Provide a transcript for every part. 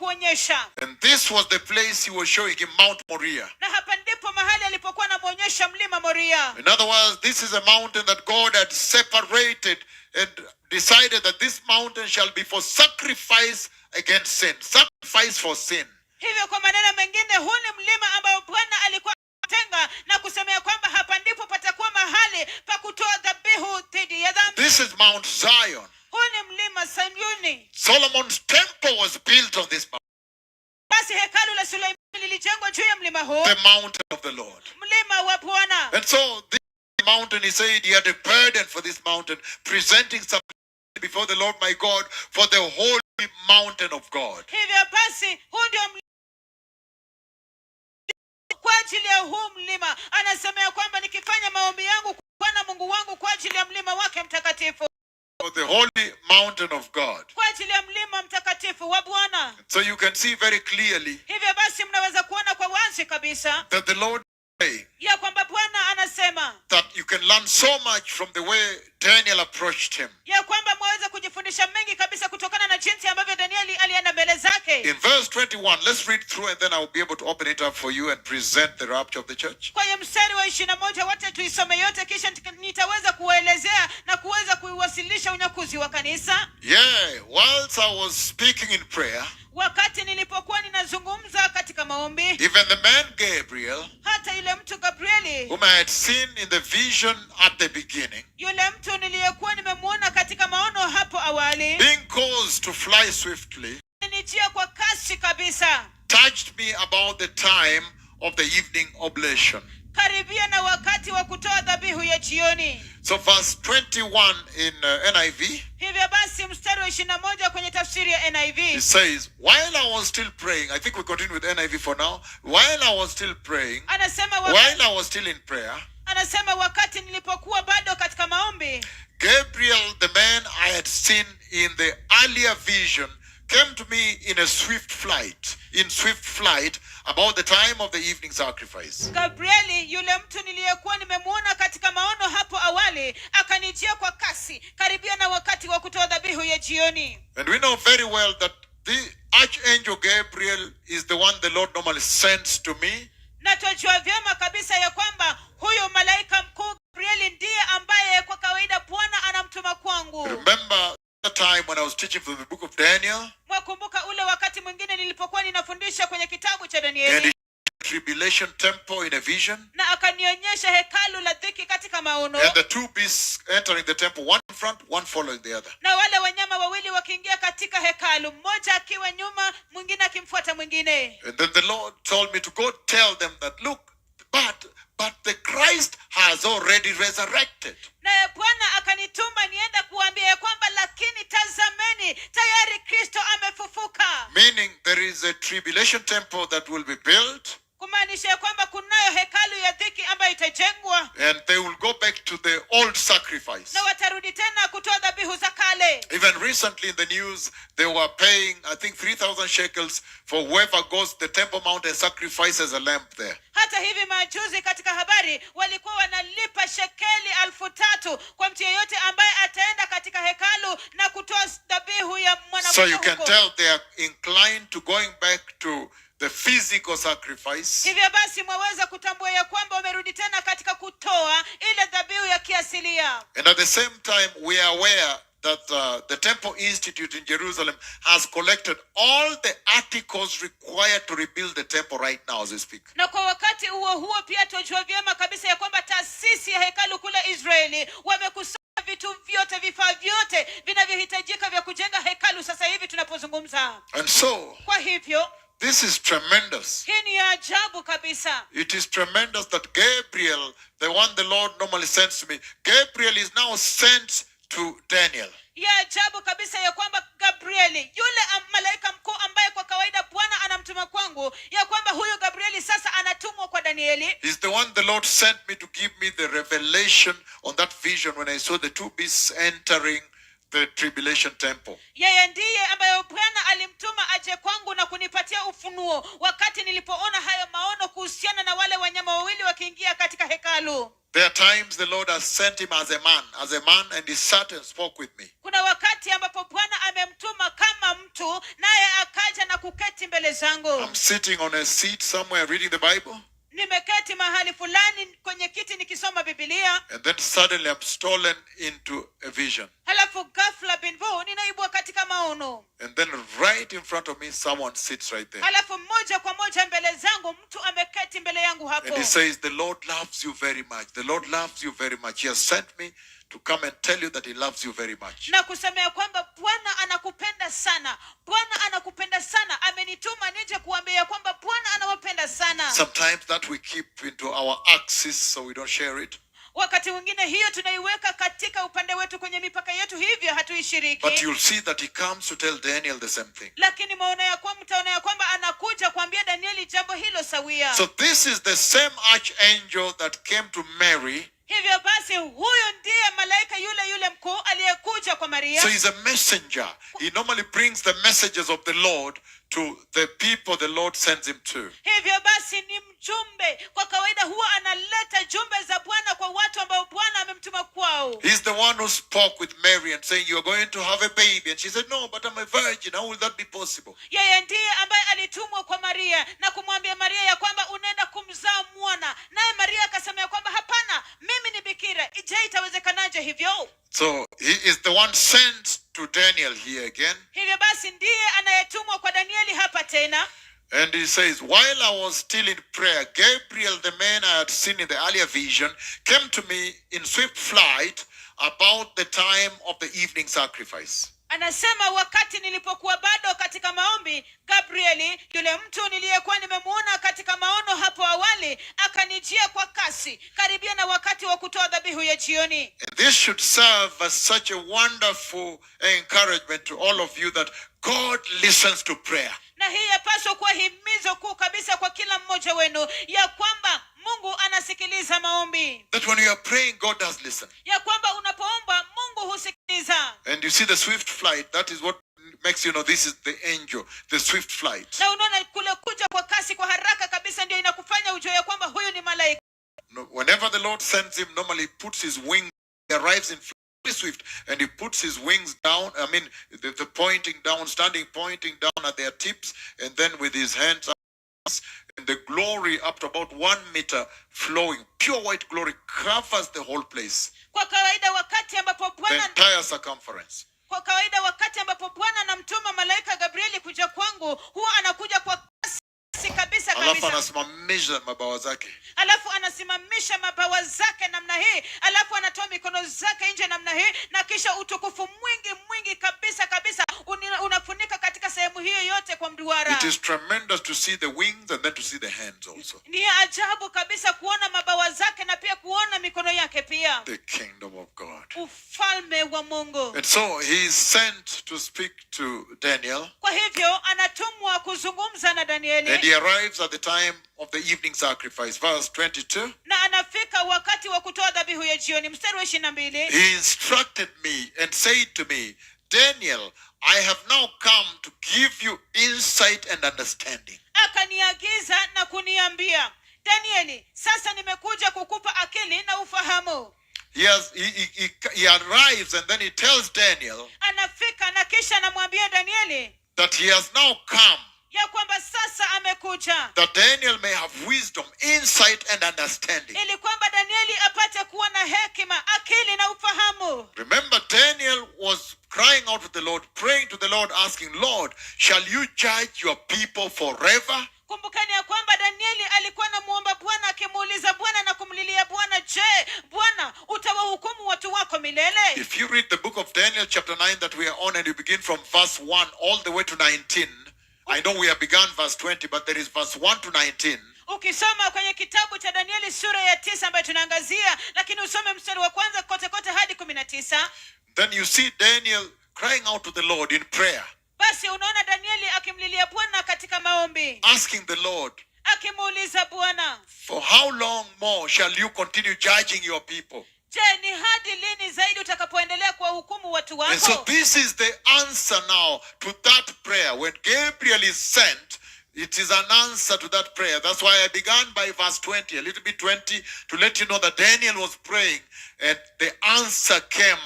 kuonyesha. And this was the place he was showing him, Mount Moriah. Na hapa ndipo mahali alipokuwa anamuonyesha mlima Moria. In other words, this is a mountain that God had separated and decided that this mountain shall be for sacrifice against sin. Sacrifice for sin. Hivyo kwa maneno mengine, huu ni mlima ambao Bwana alikuwa ametenga na kusemea kwamba hapa ndipo patakuwa mahali pa kutoa dhabihu dhidi ya dhambi. This is Mount Zion. Huu ni mlima Sayuni. Solomon's temple was built on this mountain. Basi hekalu la Suleimani lilijengwa juu ya mlima huu. The mountain of the Lord. Mlima wa Bwana. And so this mountain, he said, he had a burden for this mountain, presenting something before the Lord my God for the holy mountain of God. Hivyo basi, huu ndio kwa ajili ya huu mlima. Anasemea kwamba nikifanya maombi yangu kwa Bwana Mungu wangu kwa ajili ya mlima wake mtakatifu. For the holy mountain of God. Kwa ajili ya mlima mtakatifu wa Bwana. So you can see very clearly. Hivyo basi mnaweza kuona kwa wazi kabisa. That the Lord say. Ya kwamba Bwana anasema. That you can learn so much from the way Daniel approached him. Ya kwamba mwaweza kujifundisha mengi kabisa kutokana na jinsi ambavyo Danieli alienda mbele zake. In verse 21, let's read through and then I will be able to open it up for you and present the rapture of the church. Kwenye mstari wa 21 wote tuisome yote kisha nitaweza kuelezea na kuweza kuiwasilisha unyakuzi wa kanisa. Yeah, whilst I was speaking in prayer, wakati nilipokuwa ninazungumza katika maombi, even the man Gabriel, hata yule mtu Gabrieli, whom I had seen in the vision at the beginning, yule mtu niliyekuwa nimemuona katika maono hapo awali, being caused to fly swiftly, nijia kwa kasi kabisa, touched me about the time of the evening oblation. karibia na wakati wa kutoa dhabihu ya jioni. So verse 21 in NIV, hivyo basi mstari wa 21 kwenye tafsiri ya NIV, it says, while I was still praying, I think we continue with NIV for now. While I was still praying, while I was still in prayer, anasema wakati nilipokuwa bado katika maombi, Gabriel, the man I had seen in the earlier vision, came to me in a swift flight, about the time of the evening sacrifice. Gabrieli, yule mtu niliyekuwa nimemuona katika maono hapo awali, akanijia kwa kasi karibia na wakati wa kutoa dhabihu ya jioni. And we know very well that the archangel Gabriel is the one the Lord normally sends to me. Na tunajua vyema kabisa ya kwamba huyo malaika mkuu Gabrieli ndiye ambaye kwa kawaida Bwana anamtuma kwangu. Remember the time when I was teaching from the book of Daniel? Mwakumbuka ule wakati mwingine nilipokuwa ninafundisha kwenye kitabu cha Danieli. Tribulation temple in a vision. Na akanionyesha hekalu la dhiki katika maono. And the two beasts entering the temple, one in front, one following the other. Na wale wanyama wawili wakiingia katika hekalu, mmoja akiwa nyuma, mwingine akimfuata mwingine. And then the Lord told me to go tell them that, look, but the Christ has already resurrected. Na Bwana akanituma nienda kuambia kwamba lakini tazameni tayari Kristo amefufuka. Meaning there is a tribulation temple that will be built. Kumaanisha kwamba kunayo hekalu ya dhiki ambayo itajengwa. And they will go back to the old sacrifice. Na watarudi tena kutoa dhabihu za kale. Even recently in the news, they were paying, I think, 3,000 shekels for whoever goes to the Temple Mount and sacrifices a lamb there. Hata hivi majuzi katika habari walikuwa wanalipa shekeli 3,000 kwa mtu yeyote ambaye ataenda katika hekalu na kutoa dhabihu ya mwanakondoo. So you can tell they are inclined to going back to the physical sacrifice. Hivyo basi mwaweza kutambua ya kwamba wamerudi tena katika kutoa ile dhabihu ya kiasilia. And at the same time we are aware that the Temple Institute in Jerusalem has collected all the articles required to rebuild the temple right now as we speak. Na kwa wakati huo pia tunajua vyema kabisa ya kwamba taasisi ya hekalu kule Israeli wamekusanya vitu vyote, vifaa vyote vinavyohitajika vya kujenga hekalu sasa hivi tunapozungumza. And so, kwa hivyo, this is tremendous. Hii ni ajabu kabisa. It is tremendous that Gabriel, the one the Lord normally sends to me, Gabriel is now sent to Daniel. Ya ajabu kabisa ya kwamba Gabrieli, yule malaika mkuu ambaye kwa kawaida Bwana anamtuma kwangu, ya kwamba huyu Gabrieli sasa anatumwa kwa Danieli. He's the one the Lord sent me to give me the revelation on that vision when I saw the two beasts entering the tribulation temple. Yeye ndiye ambaye Bwana alimtuma aje kwangu na kunipatia ufunuo wakati nilipoona hayo maono kuhusiana na wale wanyama wawili wakiingia katika hekalu. There are times the Lord has sent him as a man, and he sat and spoke with me. Kuna wakati ambapo Bwana amemtuma kama mtu, naye akaja na kuketi mbele zangu. I'm sitting on a seat somewhere reading the Bible. Nimeketi mahali fulani kwenye kiti nikisoma Biblia. And then suddenly I'm stolen into a vision. Halafu ghafla binvu ninaibwa katika maono. And then right in front of me, someone sits right there. Halafu moja kwa moja mbele zangu mtu ameketi mbele yangu hapo. And he says, the Lord loves you very much. The Lord loves you very much. He has sent me to come and tell you that he loves you very much. Na kusemea kwamba Bwana anakupenda sana. Bwana anakupenda sana. Amenituma nije kuambia kwamba Bwana anawapenda sana. Sometimes that we keep into our axis so we don't share it. Wakati mwingine hiyo tunaiweka katika upande wetu kwenye mipaka yetu, hivyo hatuishiriki. But you'll see that he comes to tell Daniel the same thing. Lakini mtaona ya kwamba anakuja kuambia Danieli jambo hilo sawia. So this is the same archangel that came to Mary. Hivyo basi huyo ndiye malaika yule mkuu aliyekuja kwa Maria. So he's a messenger. He normally brings the messages of the Lord to the people the Lord sends him to. Hivyo basi ni mjumbe. Kwa kawaida huwa analeta jumbe za Bwana kwa watu ambao Bwana amemtuma kwao. He's the one who spoke with Mary and saying, you're going to have a baby. And she said, no, but I'm a virgin. How will that be possible? Yeye ndiye ambaye alitumwa kwa Maria na kumwambia Maria ya kwamba unaenda kumzaa mwana. Naye Maria akasema ya kwamba hapana, mimi ni bikira. Je, itawezekanaje hivyo? So he is the one sent to Daniel here again. Hivyo basi ndiye anayetumwa kwa Danieli hapa tena. And he says, while I was still in prayer, Gabriel, the man I had seen in the earlier vision, came to me in swift flight about the time of the evening sacrifice. Anasema wakati nilipokuwa bado katika maombi, Gabrieli, yule mtu niliyekuwa nimemuona katika maono hapo awali, akanijia kwa kasi karibia na wakati wa kutoa dhabihu ya jioni. And this should serve as such a wonderful encouragement to all of you that God listens to prayer. Na hii yapaswa kuwa himizo kuu kabisa kwa kila mmoja wenu ya kwamba Mungu anasikiliza maombi. That when you are praying, God does listen. Ya kwamba unapoomba Mungu husikiliza. And you see the swift flight, that is what makes you know this is the angel, the swift flight. Na unaona kule kuja kwa kasi kwa haraka kabisa ndio inakufanya ujue ya kwamba huyu ni malaika. Whenever the Lord sends him, normally he puts his wings, he arrives in very swift, and he puts his wings down, I mean, the pointing down, standing pointing down at their tips, and then with his hands up, and the glory up to about 1 meter flowing, pure white glory covers the whole place. Kwa kawaida wakati ambapo The Bwana entire circumference. Kwa kawaida wakati ambapo Bwana anamtuma malaika Gabrieli kuja kwangu, huwa anakuja kwa kasi kabisa Alafu kabisa. anasimamisha mabawa zake. Alafu anasimamisha mabawa zake namna hii, alafu anatoa mikono zake nje namna hii, na kisha utukufu mwingi kabisa kabisa unafunika katika sehemu hiyo yote kwa mduara. It is tremendous to see the wings and then to see the hands also. Ni ajabu kabisa kuona mabawa zake na pia kuona mikono yake pia. The kingdom of God. Ufalme wa Mungu. And so he is sent to speak to Daniel. Kwa hivyo anatumwa kuzungumza na Danieli. And he arrives at the time of the evening sacrifice, verse 22. Na anafika wakati wa kutoa dhabihu ya jioni, mstari wa 22. He instructed me and said to me, Daniel, I have now come to give you insight and understanding. Akaniagiza na kuniambia, Danieli, sasa nimekuja kukupa akili na ufahamu. He arrives and then he tells Daniel Anafika na kisha anamwambia Danieli that he has now come, ya kwamba sasa amekuja, that Daniel may have wisdom, insight and understanding. ili kwamba Danieli apate kuwa na hekima, akili na ufahamu. Remember, Daniel was crying out to the Lord, praying to the Lord, asking, Lord, shall you judge your people forever? Kumbukani ya kwamba Danieli alikuwa anamuomba Bwana, akimuuliza Bwana na kumlilia Bwana, je, Bwana utawahukumu watu wako milele? If you read the book of Daniel chapter 9 that we are on, and you begin from verse 1 all the way to 19, I know we have begun verse 20, but there is verse 1 to 19. Ukisoma kwenye kitabu cha Danieli sura ya 9 ambayo tunaangazia, lakini usome mstari wa kwanza kote hadi 19. Then you see Daniel crying out to the Lord in prayer. Basi unaona Danieli akimlilia Bwana katika maombi, Asking the Lord, akimuuliza Bwana, for how long more shall you continue judging your people? je, ni hadi lini zaidi utakapoendelea kuwahukumu watu And so wako? this is the answer now to that prayer. When Gabriel is sent, it is an answer to that prayer. That's why I began by verse 20, a little bit 20, to let you know that Daniel was praying and the answer came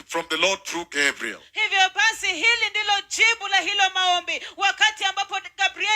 from the Lord through Gabriel. Hivyo basi hili ndilo jibu la hilo maombi. Wakati ambapo Gabrieli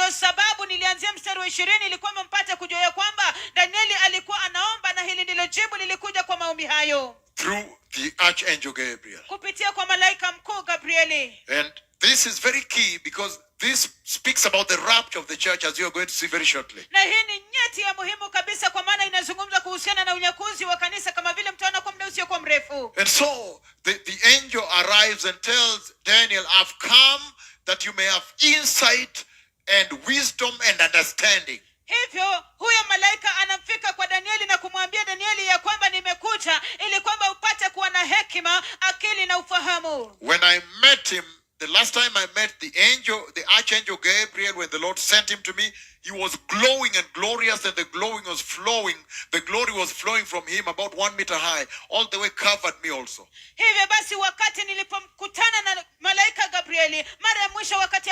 ndio sababu nilianzia mstari wa 20 ili kwamba mpate kujua ya kwamba Danieli alikuwa anaomba, na hili ndilo jibu lilikuja kwa maombi hayo through the archangel Gabriel. kupitia kwa malaika mkuu Gabrieli. And this is very key because this speaks about the rapture of the church, as you are going to see very shortly. Na hii ni nyeti ya muhimu kabisa, kwa maana inazungumza kuhusiana na unyakuzi wa kanisa, kama vile mtaona kwa muda usiokuwa mrefu. And so the angel arrives and tells Daniel, I've come that you may have insight and wisdom and understanding. Hivyo huyo malaika anamfika kwa Danieli na kumwambia Danieli ya kwamba nimekuja ili kwamba upate kuwa na hekima, akili na ufahamu. When I met him, the last time I met the archangel Gabriel, when the Lord sent him to me, he was glowing and glorious, and the glowing was flowing. The glory was flowing from him about 1 meter high, all the way covered me also. Hivyo basi wakati nilipomkutana na malaika Gabrieli mara ya mwisho, wakati